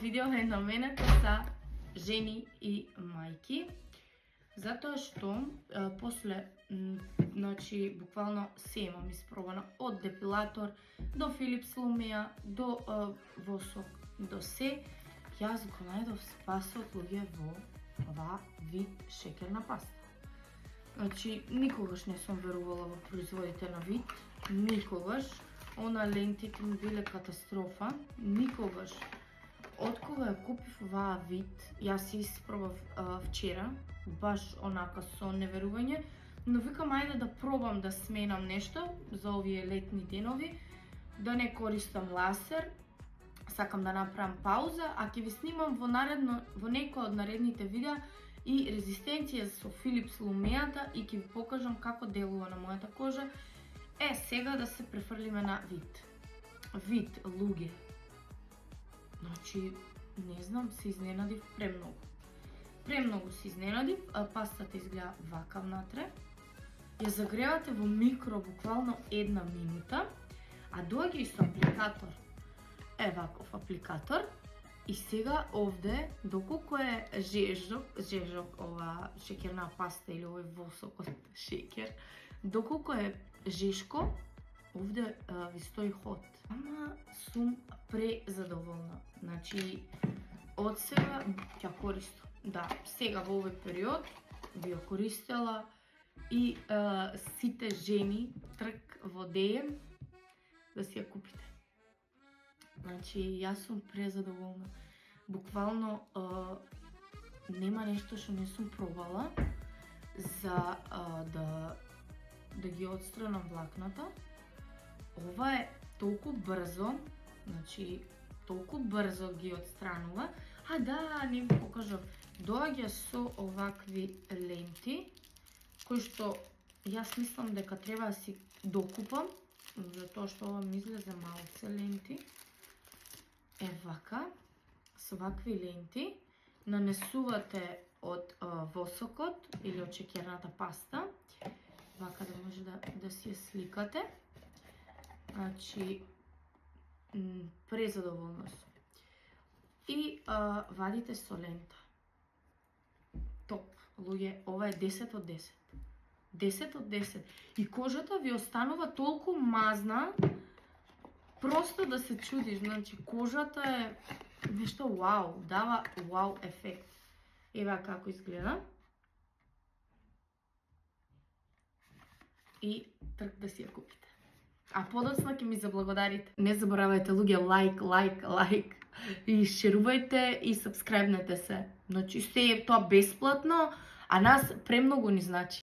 видео е наменето за жени и мајки, затоа што после, значи, буквално се имам испробано, од депилатор до Philips Lumea, до восок, до се, јас го најдов спасот луѓе во оваа вид шеќерна паста. Значи, никогаш не сум верувала во производите на вид, никогаш. Она лентите ми биле катастрофа, никогаш. Откога ја купив оваа вид, јас се испробав вчера, баш онака со неверување, но викам ајде да пробам да сменам нешто за овие летни денови, да не користам ласер, сакам да направам пауза, а ќе ви снимам во некој од наредните видеа и резистенција со Philips Lumea и ќе ви покажам како делува на мојата кожа. Сега да се префрлиме на вид. Вид, луѓе. Значи, не знам, се изненадив премногу. Премногу се изненадив, пастата изгледа вака внатре. Ја загревате во микро буквално 1 минута, а доаѓа и со апликатор. Ваков апликатор. И сега овде, доколку е жежок, ова шеќерна паста или овој восок од шеќер, доколку е жешко, овде ви стои ход. Ама сум презадоволна. Значи, од сега ќе користам. Да, сега во овој период би ја користела и сите жени трк во DM да си ја купите. Значи, јас сум презадоволна. Буквално нема нешто што не сум пробала за да ги отстранам влакната. Ова е толку брзо, значи толку брзо ги отстранува. Да, не ви покажав. Доаѓа со овакви ленти, кои што јас мислам дека треба да си докупам, затоа што ова ми излезе малце ленти. Вака, со вакви ленти, нанесувате од восокот или од шеќерната паста, вака да може да си ја сликате. Значи, презадоволна сум. И вадите со лента. Топ, луѓе, ова е 10 од 10. 10 од 10. И кожата ви останува толку мазна, просто да се чудиш, значи кожата е нешто вау, дава вау ефект. Ева како изгледа. И трк да си ја купите. А подоцна ќе ми заблагодарите. Не заборавајте луѓе лайк и шерувајте и сабскрајбнете се. Значи се е тоа бесплатно, а нас премногу ни значи.